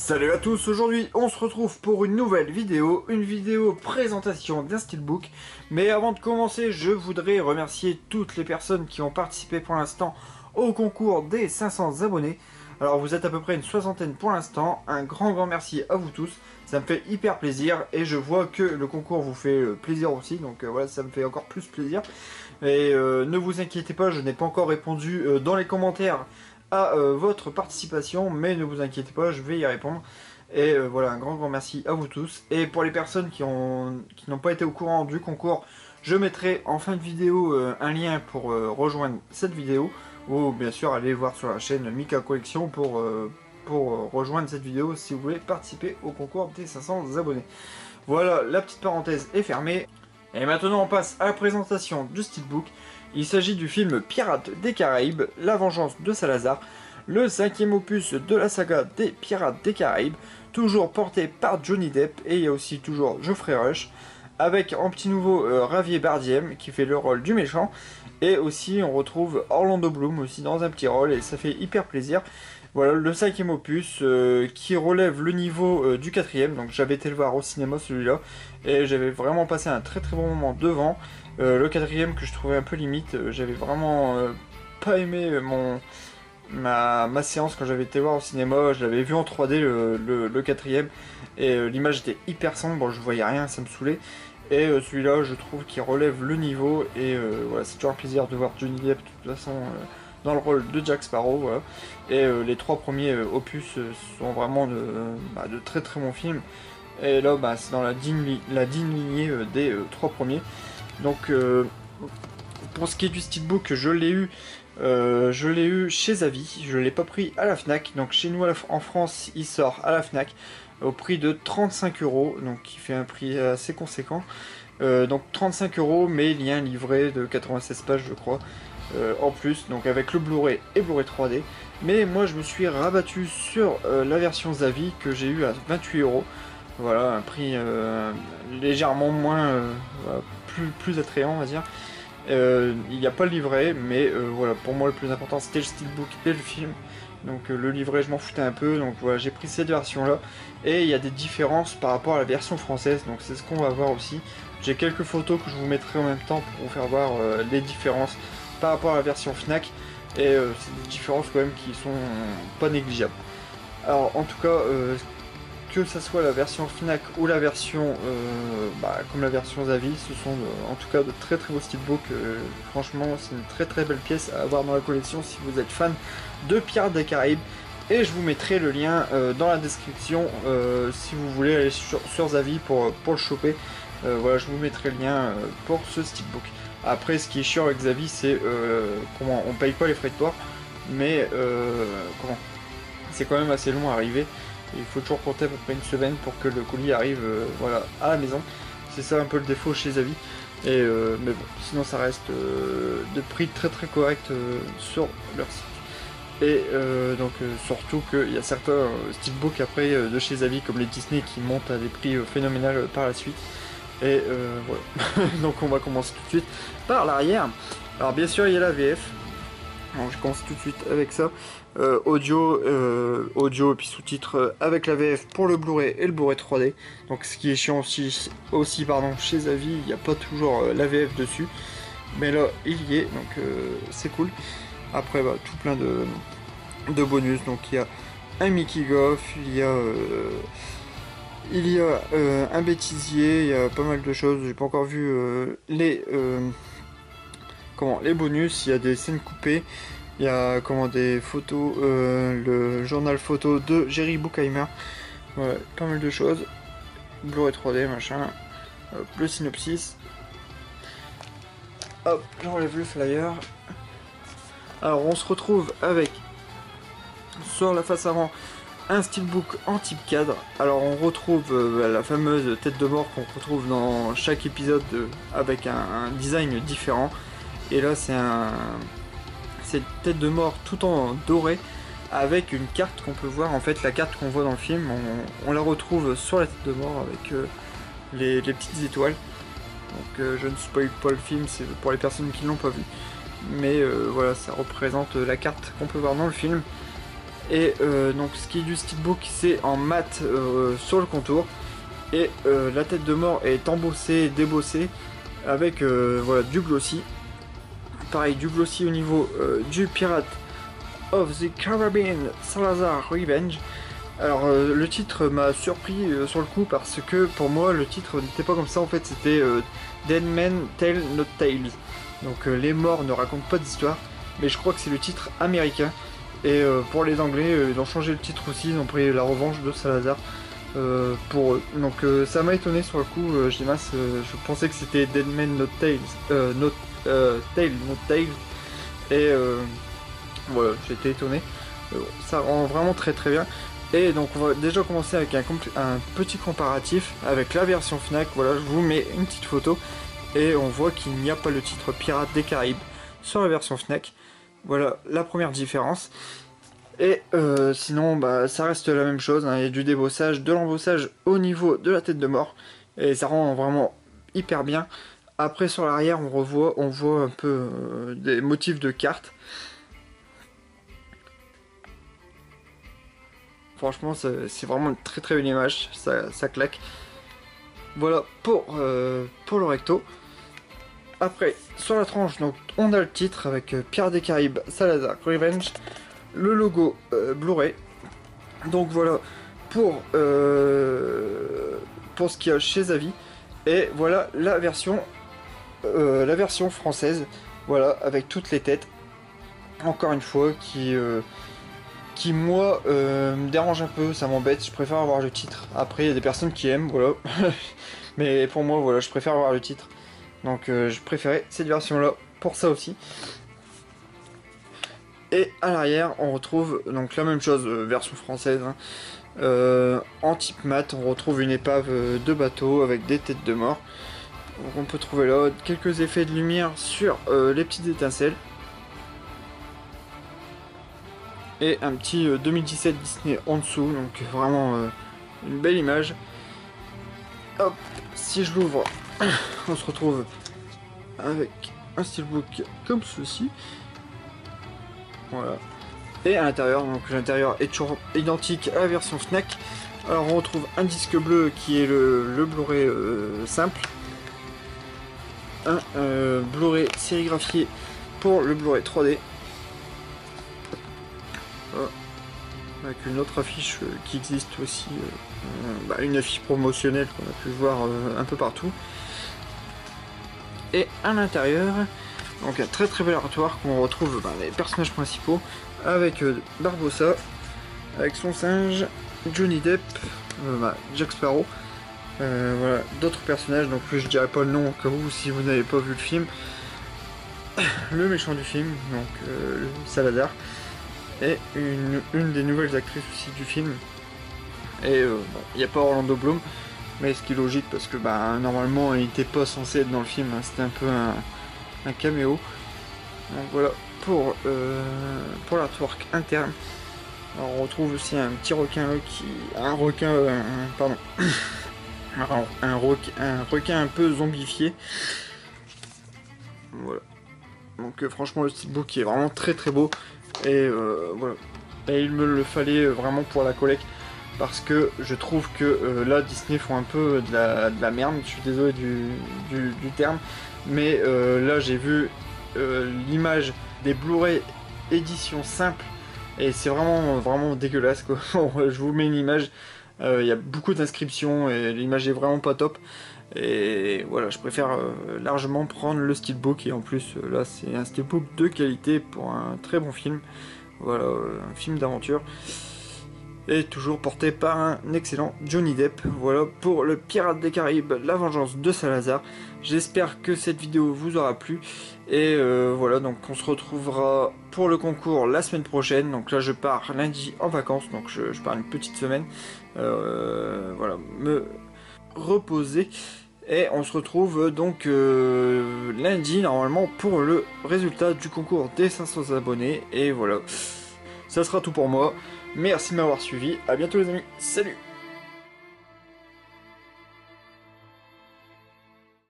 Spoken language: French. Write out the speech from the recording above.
Salut à tous, aujourd'hui on se retrouve pour une nouvelle vidéo, une vidéo présentation d'un steelbook. Mais avant de commencer, je voudrais remercier toutes les personnes qui ont participé pour l'instant au concours des 500 abonnés. Alors vous êtes à peu près une soixantaine pour l'instant, un grand merci à vous tous, ça me fait hyper plaisir et je vois que le concours vous fait plaisir aussi, donc voilà, ça me fait encore plus plaisir. Et ne vous inquiétez pas, je n'ai pas encore répondu dans les commentaires à votre participation, mais ne vous inquiétez pas, je vais y répondre. Et voilà, un grand merci à vous tous. Et pour les personnes qui n'ont pas été au courant du concours, je mettrai en fin de vidéo un lien pour rejoindre cette vidéo, ou bien sûr allez voir sur la chaîne Mika Collection pour rejoindre cette vidéo si vous voulez participer au concours des 500 abonnés. Voilà, la petite parenthèse est fermée. Et maintenant on passe à la présentation du steelbook. Il s'agit du film Pirates des Caraïbes, La Vengeance de Salazar, le 5e opus de la saga des Pirates des Caraïbes, toujours porté par Johnny Depp, et il y a aussi toujours Geoffrey Rush, avec en petit nouveau Javier Bardem qui fait le rôle du méchant, et aussi on retrouve Orlando Bloom aussi dans un petit rôle, et ça fait hyper plaisir. Voilà, le 5e opus qui relève le niveau du 4e, donc j'avais été le voir au cinéma celui-là, et j'avais vraiment passé un très bon moment devant. Le 4e que je trouvais un peu limite, j'avais vraiment pas aimé ma séance quand j'avais été voir au cinéma. Je l'avais vu en 3D le 4e, et l'image était hyper sombre, bon, je voyais rien, ça me saoulait. Et celui-là je trouve qu'il relève le niveau, et voilà, c'est toujours un plaisir de voir Johnny Depp de toute façon dans le rôle de Jack Sparrow, voilà. Et les 3 premiers opus sont vraiment de très bons films. Et là c'est dans la digne lignée des 3 premiers. Donc pour ce qui est du steelbook, je l'ai eu chez Zavi, je l'ai pas pris à la Fnac. Donc chez nous en France il sort à la Fnac au prix de 35 €, donc qui fait un prix assez conséquent. Donc 35 €, mais il y a un livret de 96 pages je crois en plus, donc avec le Blu-ray et Blu-ray 3D. Mais moi je me suis rabattu sur la version Zavi que j'ai eu à 28 €. Voilà, un prix légèrement moins, plus attrayant on va dire. Il n'y a pas le livret, mais voilà, pour moi le plus important c'était le steelbook et le film. Donc le livret je m'en foutais un peu, donc voilà, j'ai pris cette version là. Et il y a des différences par rapport à la version française, donc c'est ce qu'on va voir aussi. J'ai quelques photos que je vous mettrai en même temps pour vous faire voir les différences par rapport à la version Fnac. Et c'est des différences quand même qui sont pas négligeables. Alors en tout cas, que ce soit la version Fnac ou la version comme la version Zavi, ce sont en tout cas de très beaux steelbooks. Franchement c'est une très belle pièce à avoir dans la collection si vous êtes fan de Pirates des Caraïbes. Et je vous mettrai le lien dans la description si vous voulez aller sur Zavi pour le choper. Voilà, je vous mettrai le lien pour ce steelbook. Après ce qui est chiant avec Zavi, c'est comment on paye pas les frais de port, mais c'est quand même assez long à arriver. Il faut toujours compter à peu près une semaine pour que le colis arrive voilà, à la maison. C'est ça un peu le défaut chez Zavi. Et mais bon, sinon ça reste de prix très correct sur leur site. Et donc surtout qu'il y a certains steelbooks après de chez Zavi comme les Disney qui montent à des prix phénoménals par la suite. Et voilà. Donc on va commencer tout de suite par l'arrière. Alors bien sûr il y a la VF. Alors, je commence tout de suite avec ça. Audio et puis sous-titres avec la VF pour le Blu-ray et le Blu-ray 3D. Donc ce qui est chiant aussi chez Zavi, il n'y a pas toujours la VF dessus. Mais là il y est, donc c'est cool. Après tout plein de bonus. Donc il y a un Mickey Goff, il y a un bêtisier, il y a pas mal de choses. J'ai pas encore vu les bonus. Il y a des scènes coupées, il y a des photos, le journal photo de Jerry Bruckheimer. Voilà, pas mal de choses. Blu-ray 3D machin. Hop, le synopsis. Hop, j'enlève le flyer. Alors on se retrouve avec sur la face avant un steelbook en type cadre. Alors on retrouve la fameuse tête de mort qu'on retrouve dans chaque épisode avec un design différent. Et là c'est une tête de mort tout en doré avec une carte qu'on peut voir, en fait la carte qu'on voit dans le film, on la retrouve sur la tête de mort avec les petites étoiles. Donc je ne spoil pas le film, c'est pour les personnes qui ne l'ont pas vu. Mais voilà, ça représente la carte qu'on peut voir dans le film. Et donc ce qui est du steelbook, c'est en mat sur le contour. Et la tête de mort est embossée, débossée avec voilà, du glossy. Pareil, du glossy au niveau du Pirate of the Caribbean Salazar Revenge. Alors le titre m'a surpris sur le coup parce que pour moi le titre n'était pas comme ça, en fait c'était Dead Men Tell No Tales. Donc les morts ne racontent pas d'histoire, mais je crois que c'est le titre américain. Et pour les anglais, ils ont changé le titre aussi, ils ont pris la revanche de Salazar pour eux. Donc ça m'a étonné sur le coup, je dis mince, je pensais que c'était Dead Men No Tales, Tale No Tales. Et voilà, j'étais étonné. Ça rend vraiment très très bien. Et donc on va déjà commencer avec un petit comparatif avec la version Fnac. Voilà, je vous mets une petite photo et on voit qu'il n'y a pas le titre Pirates des Caraïbes sur la version Fnac. Voilà la première différence. Et sinon bah, ça reste la même chose, hein. Il y a du débossage, de l'embossage au niveau de la tête de mort. Et ça rend vraiment hyper bien. Après sur l'arrière on voit un peu des motifs de cartes. Franchement, c'est vraiment une très très belle image, ça claque. Voilà pour le recto. Après, sur la tranche, donc, on a le titre avec Pirates des Caraïbes, Salazar Revenge, le logo Blu-ray. Donc voilà pour ce qu'il y a chez Zavi. Et voilà la version française, voilà, avec toutes les têtes. Encore une fois, qui moi me dérange un peu, ça m'embête, je préfère avoir le titre. Après il y a des personnes qui aiment, voilà. Mais pour moi voilà, je préfère avoir le titre. Donc je préférais cette version là pour ça aussi. Et à l'arrière on retrouve donc la même chose, version française, hein. En type mat, on retrouve une épave de bateau avec des têtes de mort. Donc on peut trouver là quelques effets de lumière sur les petites étincelles. Et un petit 2017 Disney en dessous, donc vraiment une belle image. Hop, si je l'ouvre, on se retrouve avec un steelbook comme ceci. Voilà. Et à l'intérieur, donc l'intérieur est toujours identique à la version Fnac. Alors on retrouve un disque bleu qui est le Blu-ray simple. Un Blu-ray sérigraphié pour le Blu-ray 3D. Avec une autre affiche qui existe aussi, une affiche promotionnelle qu'on a pu voir un peu partout. Et à l'intérieur, donc un très très bel artwork où on retrouve les personnages principaux avec Barbossa, avec son singe, Johnny Depp, Jack Sparrow, voilà, d'autres personnages, donc je dirais pas le nom au cas où si vous n'avez pas vu le film. Le méchant du film, donc Salazar. Et une des nouvelles actrices aussi du film. Et il n'y a pas Orlando Bloom, mais ce qui est logique parce que normalement il n'était pas censé être dans le film, hein. C'était un peu un caméo. Donc voilà pour l'artwork interne. Alors, on retrouve aussi un petit requin un requin un peu zombifié. Voilà. Donc franchement le steelbook est vraiment très très beau. Et voilà. Et il me le fallait vraiment pour la collecte. Parce que je trouve que là Disney font un peu de la merde. Je suis désolé du terme. Mais là j'ai vu l'image des Blu-ray édition simple. Et c'est vraiment dégueulasse quoi. Je vous mets une image. Il y a beaucoup d'inscriptions et l'image est vraiment pas top. Et voilà, je préfère largement prendre le steelbook. Et en plus là c'est un steelbook de qualité pour un très bon film. Voilà, un film d'aventure. Et toujours porté par un excellent Johnny Depp. Voilà pour le Pirates des Caraïbes, la vengeance de Salazar. J'espère que cette vidéo vous aura plu. Et voilà, donc on se retrouvera pour le concours la semaine prochaine. Donc là je pars lundi en vacances, donc je pars une petite semaine. Voilà, me reposer. Et on se retrouve donc lundi normalement pour le résultat du concours des 500 abonnés. Et voilà, ça sera tout pour moi. Merci de m'avoir suivi, à bientôt les amis, salut!